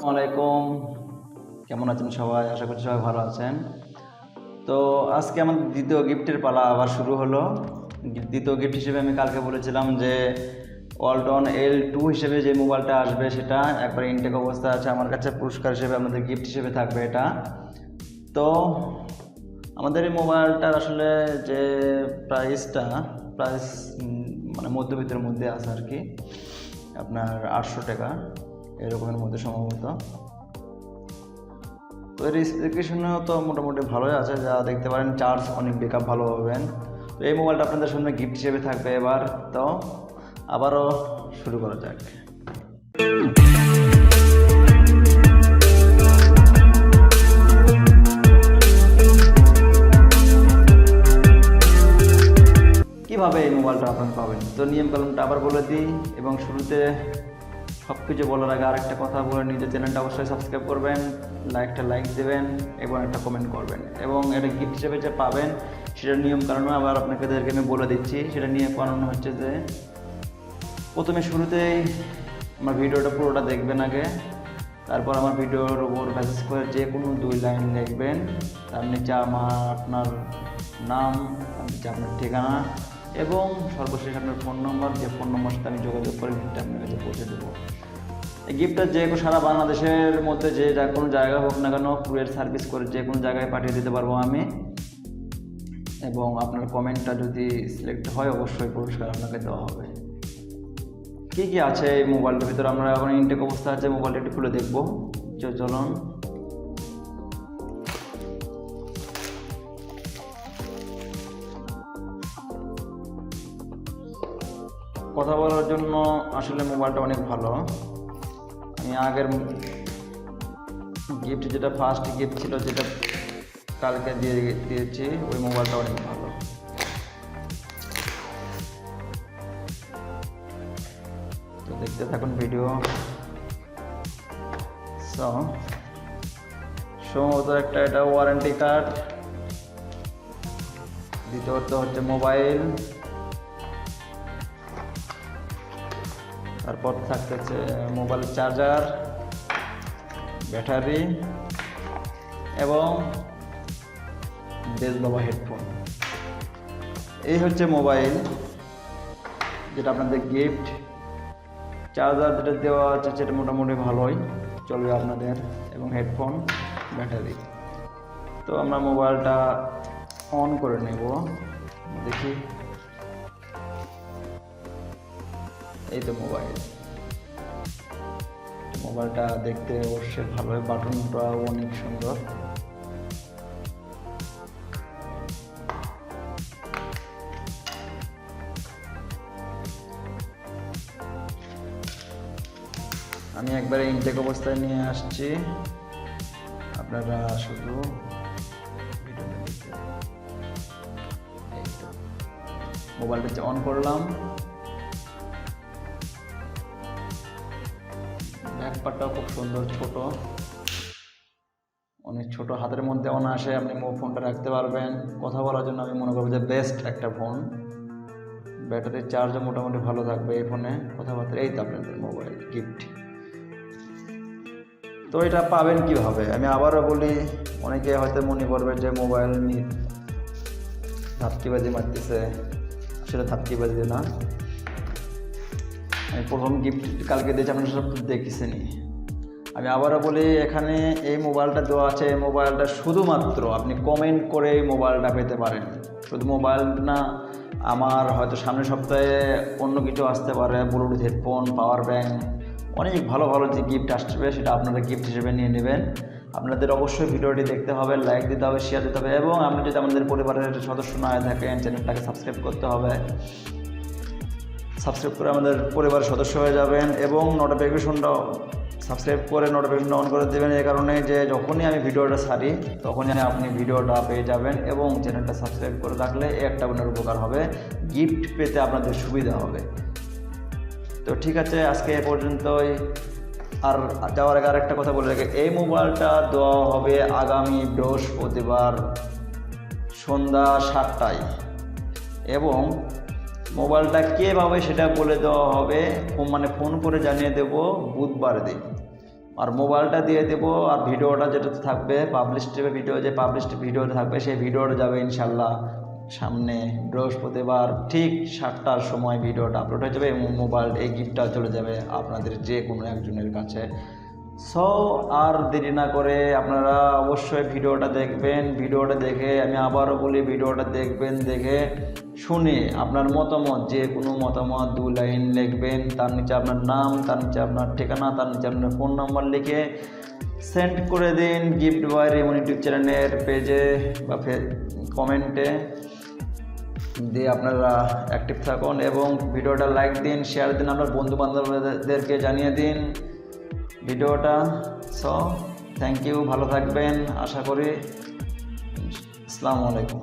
আসসালামাইকুম, কেমন আছেন সবাই? আশা করছি সবাই ভালো আছেন। তো আজকে আমাদের দ্বিতীয় গিফটের পালা আবার শুরু হলো। দ্বিতীয় গিফট হিসেবে আমি কালকে বলেছিলাম যে ওয়ালটন L2 হিসেবে যে মোবাইলটা আসবে সেটা একবার ইনটেক অবস্থা আছে আমার কাছে, পুরস্কার হিসেবে আপনাদের গিফট হিসেবে থাকবে এটা। তো আমাদের এই মোবাইলটার আসলে যে প্রাইস মানে মধ্যবিত্তের মধ্যে আছে আর কি, আপনার 800 টাকা এরকমের মধ্যে সম্ভবত। তো এর স্পেসিফিকেশনও তো মোটামুটি ভালোই আছে, যা দেখতে পারেন চার্জ অনেক ব্যাকআপ ভালো পাবেন। তো এই মোবাইলটা আপনাদের সামনে গিফট হিসেবে থাকবে এবার। তো আবারও শুরু করা যাক। কীভাবে এই মোবাইলটা আপনারা পাবেন, তো নিয়মকানুনটা আবার বলে দিই এবং শুরুতে সব কিছু বলার আগে আরেকটা কথা বলে, নিজের চ্যানেলটা অবশ্যই সাবস্ক্রাইব করবেন, লাইক দেবেন এবং একটা কমেন্ট করবেন। এবং এটা গিফট হিসেবে যে পাবেন সেটার নিয়মকানুন আবার আপনাদেরকে আমি বলে দিচ্ছি। সেটা নিয়মকানুন হচ্ছে যে প্রথমে শুরুতেই আমার ভিডিওটা পুরোটা দেখবেন আগে, তারপর আমার ভিডিওর উপর মেসেজ করে যে কোনো 2 লাইন লিখবেন। তার নিচে আপনার নাম, তার নিচে আপনার ঠিকানা এবং সর্বশেষ আপনার ফোন নম্বর, যে ফোন নম্বরের সাথে আমি যোগাযোগ করে গিফটটা আপনার কাছে পৌঁছে দেবো। এই গিফটটা যে সারা বাংলাদেশের মধ্যে যে কোনো জায়গায় হোক না কেন কুরিয়ার সার্ভিস করে যে কোনো জায়গায় পাঠিয়ে দিতে পারবো আমি। এবং আপনার কমেন্টটা যদি সিলেক্ট হয় অবশ্যই পুরস্কার আপনাকে দেওয়া হবে। কী কী আছে এই মোবাইলটার ভিতরে, আমরা এখন ইনটেক অবস্থা আছে, মোবাইলটা একটু খুলে দেখবো। চলুন। কথা বলার জন্য আসলে মোবাইলটা অনেক ভালো। আমি আগের গিফট, যেটা ফার্স্ট গিফট ছিল, যেটা কালকে দিয়েছি, ওই মোবাইলটা অনেক ভালো। তো দেখতে থাকুন ভিডিও। সম্ভবত একটা এটা ওয়ারেন্টি কার্ড, দ্বিতীয়ত হচ্ছে মোবাইল, তারপর থাকতেছে মোবাইল চার্জার, ব্যাটারি এবং বেস বাবা হেডফোন। এই হচ্ছে মোবাইল যেটা আপনাদের গিফট। চার্জার যেটা দেওয়া আছে সেটা মোটামুটি ভালোই চলবে আপনাদের, এবং হেডফোন, ব্যাটারি। তো আমরা মোবাইলটা অন করে নেব, দেখি। এই তো মোবাইলটা দেখতে অবশ্যই ভালো, বাটনটা অনেক সুন্দর। আমি একবারে ইনটেক অবস্থায় নিয়ে আসছি, আপনারা শুধু ভিডিওটা দেখতে। এই তো মোবাইলটা অন করলাম, ব্যাকপার্টটাও খুব সুন্দর, ছোট, অনেক ছোট, হাতের মধ্যে অনায়াসে আপনি ফোনটা রাখতে পারবেন। কথা বলার জন্য আমি মনে করবো যে বেস্ট একটা ফোন। ব্যাটারির চার্জও মোটামুটি ভালো থাকবে এই ফোনে, কথাবার্তা। এই তো আপনাদের মোবাইল গিফট। তো এটা পাবেন কিভাবে আমি আবারও বলি, অনেকে হয়তো মনে করবে যে মোবাইল ধাপকিবাজি মারতেছে, সেটা ধাপকিবাজি না। আমি প্রথম গিফট কালকে দিয়েছি, আপনারা সব দেখেছেনই। আমি আবারও বলি, এখানে এই মোবাইলটা দেওয়া আছে, এই মোবাইলটা শুধুমাত্র আপনি কমেন্ট করে এই মোবাইলটা পেতে পারেন। শুধু মোবাইল না, আমার হয়তো সামনের সপ্তাহে অন্য কিছু আসতে পারে, ব্লুটুথ হেডফোন, পাওয়ার ব্যাঙ্ক, অনেক ভালো ভালো যে গিফট আসবে সেটা আপনারা গিফট হিসেবে নিয়ে নেবেন। আপনাদের অবশ্যই ভিডিওটি দেখতে হবে, লাইক দিতে হবে, শেয়ার দিতে হবে, এবং আপনি যদি আমাদের পরিবারের সদস্য না হয়ে থাকেন চ্যানেলটাকে সাবস্ক্রাইব করতে হবে। সাবস্ক্রাইব করে আমাদের পরিবারের সদস্য হয়ে যাবেন এবং নোটিফিকেশনটাও সাবস্ক্রাইব করে নোটিফিকেশনটা অন করে দেবেন। এই কারণে যে যখনই আমি ভিডিওটা ছাড়ি তখনই আপনি ভিডিওটা পেয়ে যাবেন, এবং চ্যানেলটা সাবস্ক্রাইব করে রাখলে একটা আপনার উপকার হবে, গিফট পেতে আপনাদের সুবিধা হবে। তো ঠিক আছে, আজকে এ পর্যন্তই। আর যাওয়ার আগে আরেকটা কথা বলে রাখি, এই মোবাইলটা দেওয়া হবে আগামী বৃহস্পতিবার সন্ধ্যা 7টায়, এবং মোবাইলটা কে পাবে সেটা বলে দেওয়া হবে, ফোন করে জানিয়ে দেব বুধবার দিন। আর মোবাইলটা দিয়ে দেবো, আর ভিডিওটা যেটা থাকবে পাবলিশড ভিডিও, যে পাবলিশড ভিডিও থাকবে সেই ভিডিওটা যাবে ইনশাল্লাহ সামনে বৃহস্পতিবার ঠিক 7টার সময় ভিডিওটা আপলোড হয়ে যাবে এবং মোবাইল এই গিফটটা চলে যাবে আপনাদের যে কোনো একজনের কাছে। সো আর দেরি না করে আপনারা অবশ্যই ভিডিওটা দেখবেন। ভিডিওটা দেখে আমি আবারও বলি, ভিডিওটা দেখবেন, দেখে শুনে আপনার মতামত, যে কোনো মতামত 2 লাইন লিখবেন, তার নিচে আপনার নাম, তার নিচে আপনার ঠিকানা, তার নিচে আপনার ফোন নাম্বার লিখে সেন্ড করে দিন গিভওয়ে রিমন ইউটিউব চ্যানেলের পেজে বা কমেন্টে দিয়ে আপনারা অ্যাক্টিভ থাকুন এবং ভিডিওটা লাইক দিন, শেয়ার দিন, আপনার বন্ধু বান্ধবদেরকে জানিয়ে দিন ভিডিওটা। সো থ্যাংক ইউ, ভালো থাকবেন আশা করি। আসসালামু আলাইকুম।